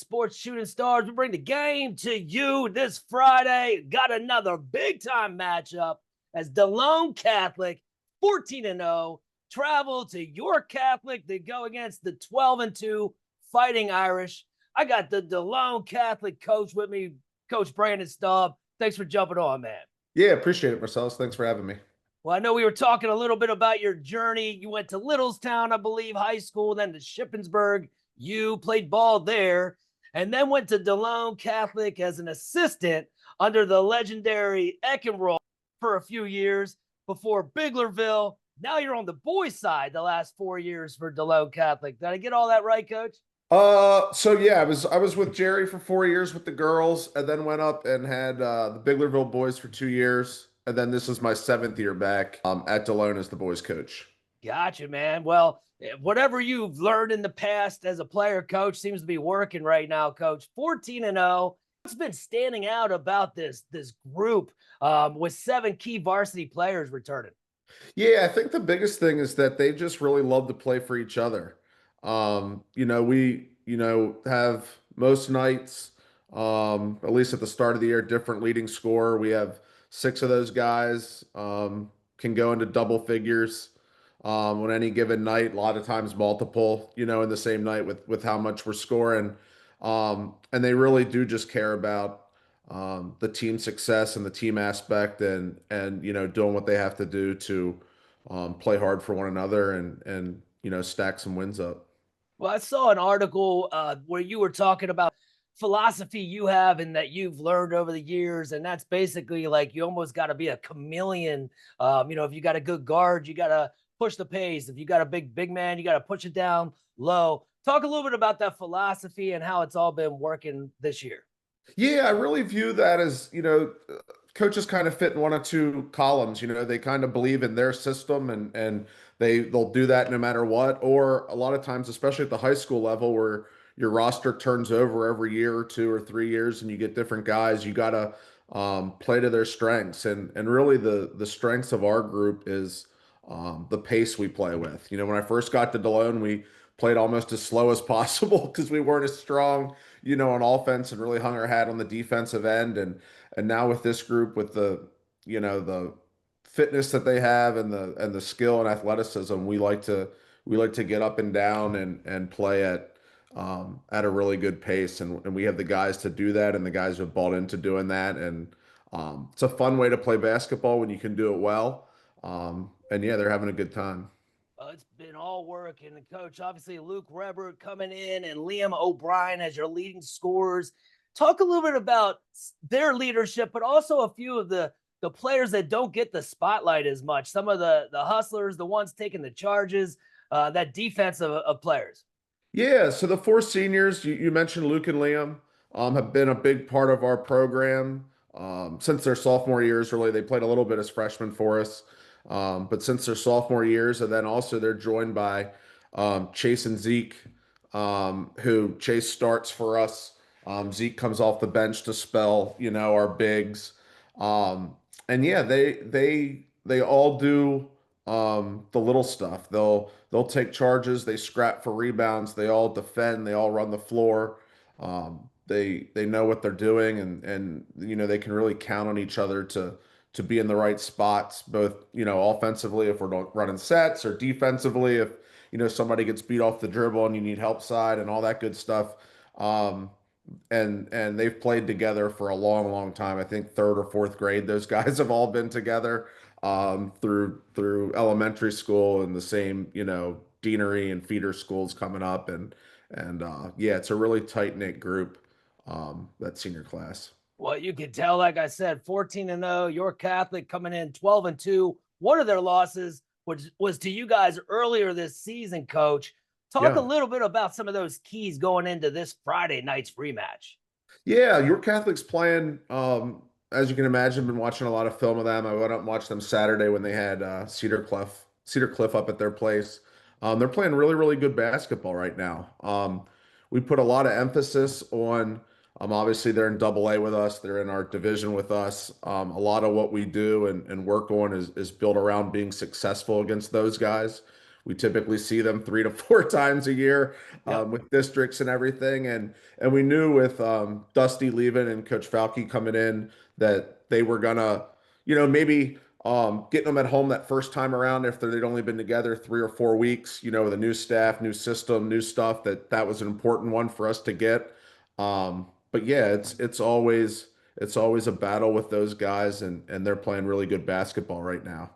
Sports Shooting Stars. We bring the game to you this Friday. Got another big time matchup as Delone Catholic, 14-0, travel to York Catholic to go against the 12-2 Fighting Irish. I got the Delone Catholic coach with me, Coach Brandon Staub. Thanks for jumping on, man. Yeah, appreciate it, Marcellus. Thanks for having me. Well, I know we were talking a little bit about your journey. You went to Littlestown, I believe, high school, then to Shippensburg. You played ball there, and then went to Delone Catholic as an assistant under the legendary Eckenroll for a few years before Biglerville. Now you're on the boys' side the last 4 years for Delone Catholic. Did I get all that right, Coach? So yeah, I was with Jerry for 4 years with the girls, and then went up and had the Biglerville boys for 2 years, and then this is my seventh year back at Delone as the boys coach. Gotcha, man. Well, whatever you've learned in the past as a player, coach, seems to be working right now, coach. 14-0. What's been standing out about this group with 7 key varsity players returning? Yeah, I think the biggest thing is that they just really love to play for each other. We have most nights, at least at the start of the year, different leading scorer. We have 6 of those guys can go into double figures on any given night. A lot of times multiple, in the same night with how much we're scoring. And they really do just care about the team success and the team aspect, and doing what they have to do to play hard for one another, and stack some wins up. Well, I saw an article where you were talking about philosophy you have and that you've learned over the years, and that's basically like you almost got to be a chameleon. If you got a good guard, you got to push the pace. If you got a big man, you got to push it down low. Talk a little bit about that philosophy and how it's all been working this year. Yeah, I really view that as, coaches kind of fit in one or two columns. They kind of believe in their system, and they'll do that no matter what. Or a lot of times, especially at the high school level, where your roster turns over every year or 2 or 3 years and you get different guys, you gotta play to their strengths. And really the strengths of our group is the pace we play with. When I first got to Delone, we played almost as slow as possible because we weren't as strong, on offense, and really hung our hat on the defensive end. And now with this group, with the fitness that they have, and the skill and athleticism, we like to get up and down, and play at a really good pace. And we have the guys to do that, and the guys who have bought into doing that. And it's a fun way to play basketball when you can do it well. And yeah, they're having a good time. It's been all work. And coach, obviously, Luke Reber coming in and Liam O'Brien as your leading scorers. Talk a little bit about their leadership, but also a few of the players that don't get the spotlight as much. Some of the hustlers, the ones taking the charges, that defense of players. Yeah, so the 4 seniors you mentioned, Luke and Liam, have been a big part of our program since their sophomore years. Really, they played a little bit as freshmen for us, but since their sophomore years, and then also they're joined by Chase and Zeke, who Chase starts for us. Zeke comes off the bench to spell, our bigs. And yeah, they all do the little stuff. They'll take charges, they scrap for rebounds, they all defend, they all run the floor. They know what they're doing, and they can really count on each other to be in the right spots, both offensively if we're running sets, or defensively if somebody gets beat off the dribble and you need help side and all that good stuff. Um, and they've played together for a long, long time. I think third or fourth grade, those guys have all been together through elementary school, and the same deanery and feeder schools coming up. And yeah, it's a really tight knit group, that senior class. Well, you can tell, like I said, 14-0, York Catholic coming in 12-2. One of their losses was to you guys earlier this season, coach. Talk a Yeah. little bit about some of those keys going into this Friday night's rematch. Yeah, your Catholics playing. As you can imagine, been watching a lot of film of them. I went up and watched them Saturday when they had Cedar Cliff up at their place. They're playing really, really good basketball right now. We put a lot of emphasis on. Obviously, they're in Double A with us. They're in our division with us. A lot of what we do and work on is built around being successful against those guys. We typically see them 3 to 4 times a year Yep. with districts and everything. And we knew with Dusty leaving and Coach Falke coming in that they were gonna, maybe getting them at home that first time around after they'd only been together 3 or 4 weeks, with a new staff, new system, new stuff, that was an important one for us to get. But yeah, it's always a battle with those guys, and they're playing really good basketball right now.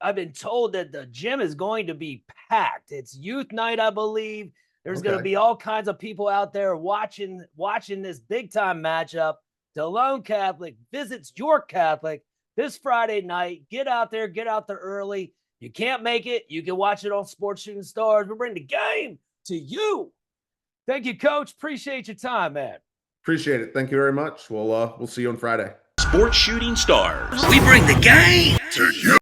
I've been told that the gym is going to be packed. It's youth night, I believe. There's going to Okay. be all kinds of people out there watching this big time matchup. Delone Catholic visits York Catholic this Friday night. Get out there early. You can't make it, you can watch it on Sports Shooting Stars. We'll bring the game to you. Thank you, Coach. Appreciate your time, man. Appreciate it. Thank you very much. We'll see you on Friday. Sports Shooting Stars. We bring the game to you.